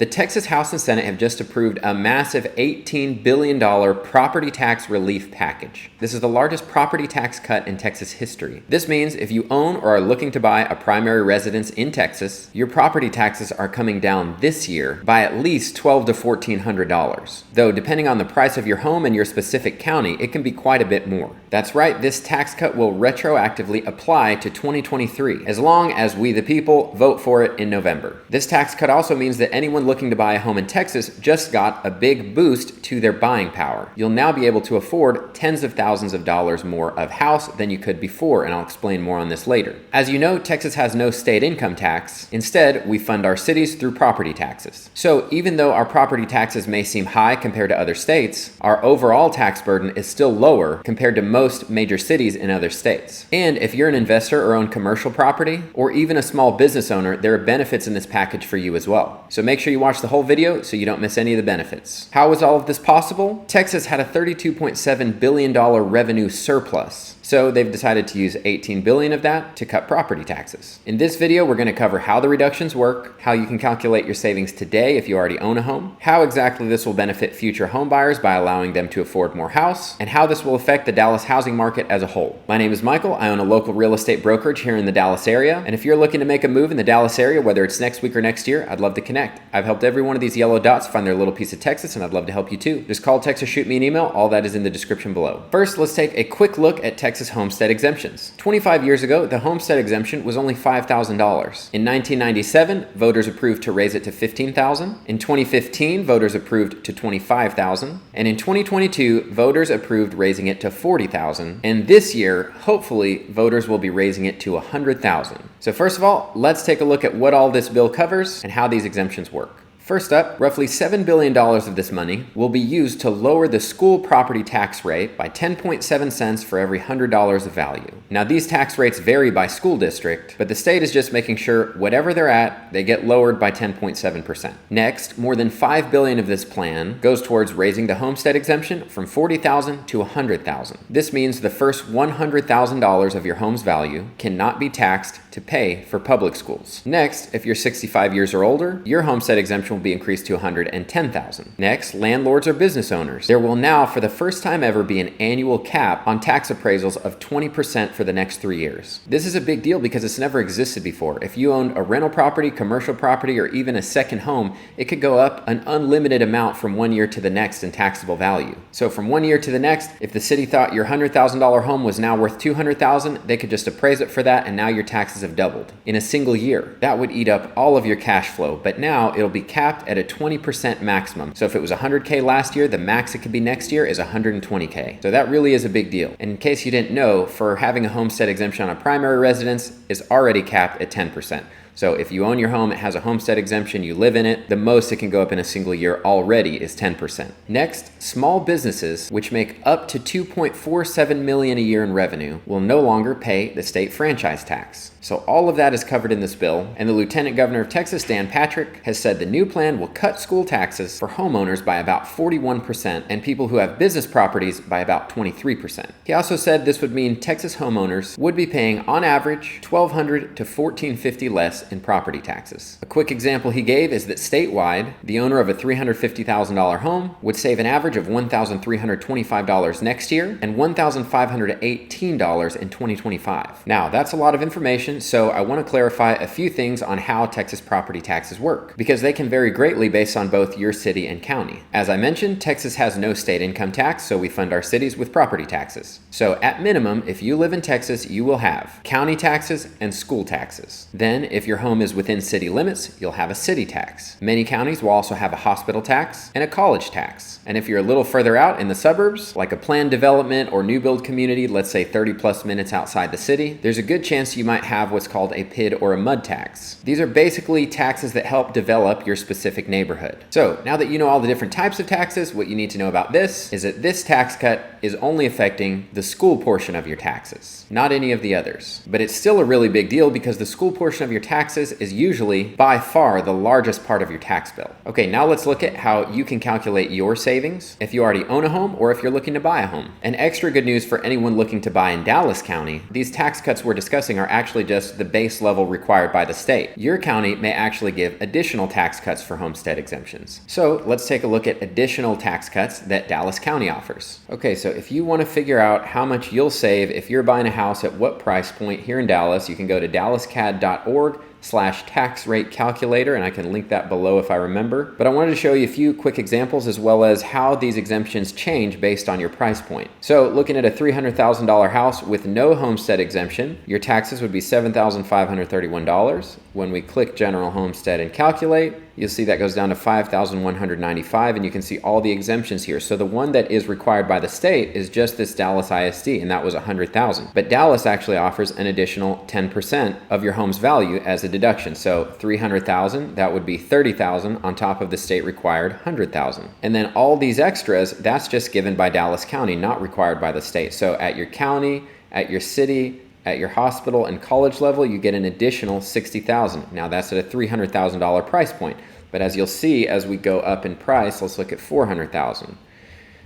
The Texas House and Senate have just approved a massive $18 billion property tax relief package. This is the largest property tax cut in Texas history. This means if you own or are looking to buy a primary residence in Texas, your property taxes are coming down this year by at least $1,200 to $1,400. Though depending on the price of your home and your specific county, it can be quite a bit more. That's right, this tax cut will retroactively apply to 2023, as long as we the people vote for it in November. This tax cut also means that anyone looking to buy a home in Texas just got a big boost to their buying power. You'll now be able to afford tens of thousands of dollars more of house than you could before, and I'll explain more on this later. As you know, Texas has no state income tax. Instead, we fund our cities through property taxes. So even though our property taxes may seem high compared to other states, our overall tax burden is still lower compared to most major cities in other states. And if you're an investor or own commercial property, or even a small business owner, there are benefits in this package for you as well. So make sure you watch the whole video so you don't miss any of the benefits. How was all of this possible? Texas had a $32.7 billion revenue surplus. So they've decided to use $18 billion of that to cut property taxes. In this video, we're going to cover how the reductions work, how you can calculate your savings today if you already own a home, how exactly this will benefit future home buyers by allowing them to afford more house, and how this will affect the Dallas housing market as a whole. My name is Michael. I own a local real estate brokerage here in the Dallas area. And if you're looking to make a move in the Dallas area, whether it's next week or next year, I'd love to connect. I've helped every one of these yellow dots find their little piece of Texas, and I'd love to help you too. Just call, text, or shoot me an email. All that is in the description below. First, let's take a quick look at Texas homestead exemptions. 25 years ago, the homestead exemption was only $5,000. In 1997, voters approved to raise it to $15,000. In 2015, voters approved to $25,000. And in 2022, voters approved raising it to $40,000. And this year, hopefully, voters will be raising it to $100,000. So first of all, let's take a look at what all this bill covers and how these exemptions work. First up, roughly $7 billion of this money will be used to lower the school property tax rate by 10.7 cents for every $100 of value. Now, these tax rates vary by school district, but the state is just making sure whatever they're at, they get lowered by 10.7%. Next, more than $5 billion of this plan goes towards raising the homestead exemption from $40,000 to $100,000. This means the first $100,000 of your home's value cannot be taxed to pay for public schools. Next, if you're 65 years or older, your homestead exemption will be increased to $110,000. Next, landlords or business owners. There will now, for the first time ever, be an annual cap on tax appraisals of 20% for the next 3 years. This is a big deal because it's never existed before. If you owned a rental property, commercial property, or even a second home, it could go up an unlimited amount from 1 year to the next in taxable value. So from 1 year to the next, if the city thought your $100,000 home was now worth $200,000, they could just appraise it for that, and now your taxes have doubled in a single year. That would eat up all of your cash flow, but now it'll be capped at a 20% maximum. So if it was $100K last year, the max it could be next year is $120K. So that really is a big deal. And in case you didn't know, for having a homestead exemption on a primary residence is already capped at 10%. So if you own your home, it has a homestead exemption, you live in it, the most it can go up in a single year already is 10%. Next, small businesses, which make up to $2.47 million a year in revenue, will no longer pay the state franchise tax. So all of that is covered in this bill, and the Lieutenant Governor of Texas, Dan Patrick, has said the new plan will cut school taxes for homeowners by about 41% and people who have business properties by about 23%. He also said this would mean Texas homeowners would be paying on average $1,200 to $1,450 less in property taxes. A quick example he gave is that statewide, the owner of a $350,000 home would save an average of $1,325 next year and $1,518 in 2025. Now, that's a lot of information, so I want to clarify a few things on how Texas property taxes work, because they can vary greatly based on both your city and county. As I mentioned, Texas has no state income tax, so we fund our cities with property taxes. So at minimum, if you live in Texas, you will have county taxes and school taxes. Then, if your home is within city limits, you'll have a city tax. Many counties will also have a hospital tax and a college tax. And if you're a little further out in the suburbs, like a planned development or new build community, let's say 30 plus minutes outside the city, there's a good chance you might have what's called a PID or a MUD tax. These are basically taxes that help develop your specific neighborhood. So now that you know all the different types of taxes, what you need to know about this is that this tax cut is only affecting the school portion of your taxes, not any of the others. But it's still a really big deal because the school portion of your tax taxes is usually by far the largest part of your tax bill. Okay, now let's look at how you can calculate your savings if you already own a home or if you're looking to buy a home. And extra good news for anyone looking to buy in Dallas County, these tax cuts we're discussing are actually just the base level required by the state. Your county may actually give additional tax cuts for homestead exemptions. So let's take a look at additional tax cuts that Dallas County offers. Okay, so if you want to figure out how much you'll save if you're buying a house at what price point here in Dallas, you can go to dallascad.org/tax rate calculator, and I can link that below if I remember. But I wanted to show you a few quick examples as well as how these exemptions change based on your price point. So looking at a $300,000 house with no homestead exemption, your taxes would be $7,531. When we click General Homestead and calculate, you'll see that goes down to $5,195, and you can see all the exemptions here. So the one that is required by the state is just this Dallas ISD, and that was $100,000. But Dallas actually offers an additional 10% of your home's value as a deduction. So $300,000, that would be $30,000 on top of the state required $100,000. And then all these extras, that's just given by Dallas County, not required by the state. So at your county, at your city, at your hospital and college level, you get an additional $60,000. Now that's at a $300,000 price point. But as you'll see, as we go up in price, let's look at $400,000.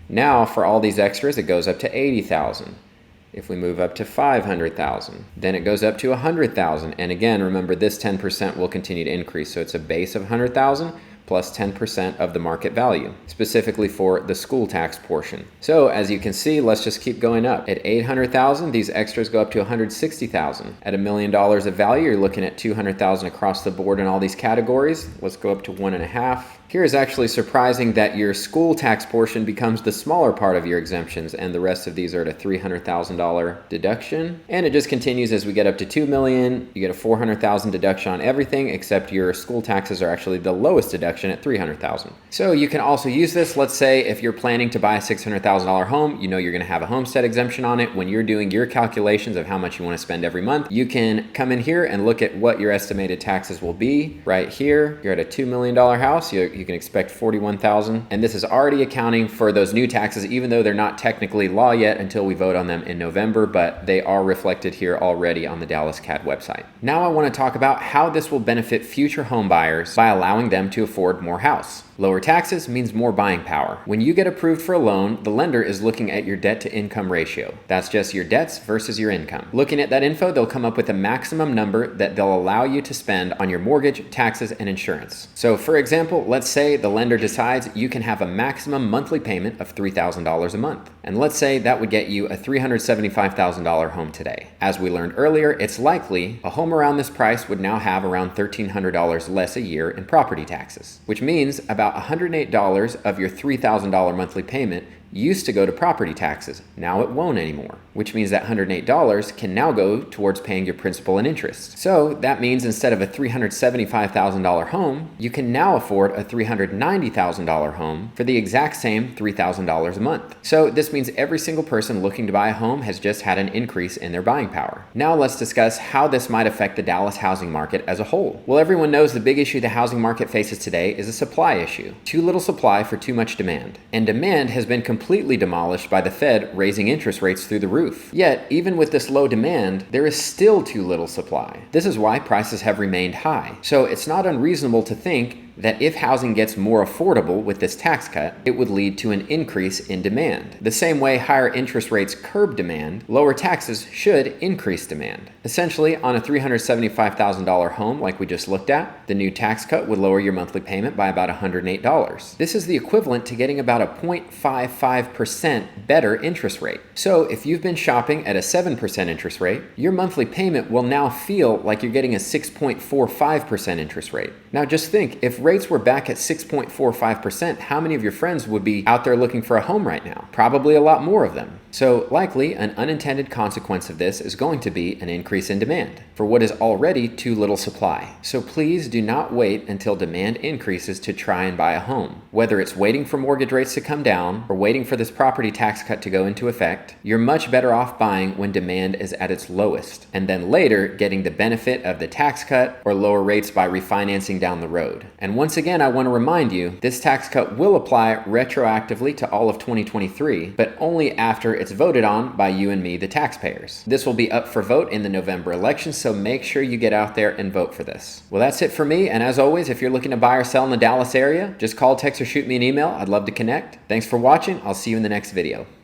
Now for all these extras, it goes up to $80,000. If we move up to $500,000, then it goes up to $100,000. And again, remember this 10% will continue to increase. So it's a base of $100,000 plus 10% of the market value, specifically for the school tax portion. So as you can see, let's just keep going up. At $800,000, these extras go up to $160,000. At $1 million of value, you're looking at $200,000 across the board in all these categories. Let's go up to 1.5. Here is actually surprising that your school tax portion becomes the smaller part of your exemptions, and the rest of these are at a $300,000 deduction. And it just continues as we get up to $2 million. You get a $400,000 deduction on everything, except your school taxes are actually the lowest deduction at $300,000. So you can also use this. Let's say if you're planning to buy a $600,000 home, you know you're going to have a homestead exemption on it. When you're doing your calculations of how much you want to spend every month, you can come in here and look at what your estimated taxes will be. Right here, you're at a $2 million house. You can expect $41,000, and this is already accounting for those new taxes, even though they're not technically law yet until we vote on them in November, but they are reflected here already on the Dallas CAD website. Now I want to talk about how this will benefit future home buyers by allowing them to afford more house. Lower taxes means more buying power. When you get approved for a loan, the lender is looking at your debt to income ratio. That's just your debts versus your income. Looking at that info, they'll come up with a maximum number that they'll allow you to spend on your mortgage, taxes, and insurance. So for example, let's say the lender decides you can have a maximum monthly payment of $3,000 a month. And let's say that would get you a $375,000 home today. As we learned earlier, it's likely a home around this price would now have around $1,300 less a year in property taxes, which means about $108 of your $3,000 monthly payment used to go to property taxes. Now it won't anymore, which means that $108 can now go towards paying your principal and interest. So that means instead of a $375,000 home, you can now afford a $390,000 home for the exact same $3,000 a month. So this means every single person looking to buy a home has just had an increase in their buying power. Now let's discuss how this might affect the Dallas housing market as a whole. Well, everyone knows the big issue the housing market faces today is a supply issue. Too little supply for too much demand. And demand has been completely demolished by the Fed raising interest rates through the roof. Yet, even with this low demand, there is still too little supply. This is why prices have remained high. So it's not unreasonable to think that if housing gets more affordable with this tax cut, it would lead to an increase in demand. The same way higher interest rates curb demand, lower taxes should increase demand. Essentially, on a $375,000 home like we just looked at, the new tax cut would lower your monthly payment by about $108. This is the equivalent to getting about a 0.55% better interest rate. So if you've been shopping at a 7% interest rate, your monthly payment will now feel like you're getting a 6.45% interest rate. Now just think, if rates were back at 6.45%, how many of your friends would be out there looking for a home right now? Probably a lot more of them. So likely an unintended consequence of this is going to be an increase in demand for what is already too little supply. So please do not wait until demand increases to try and buy a home. Whether it's waiting for mortgage rates to come down or waiting for this property tax cut to go into effect, you're much better off buying when demand is at its lowest, and then later getting the benefit of the tax cut or lower rates by refinancing down the road. And once again, I want to remind you, this tax cut will apply retroactively to all of 2023, but only after it's voted on by you and me, the taxpayers. This will be up for vote in the November election, so make sure you get out there and vote for this. Well, that's it for me, and as always, if you're looking to buy or sell in the Dallas area, just call, text, or shoot me an email. I'd love to connect. Thanks for watching. I'll see you in the next video.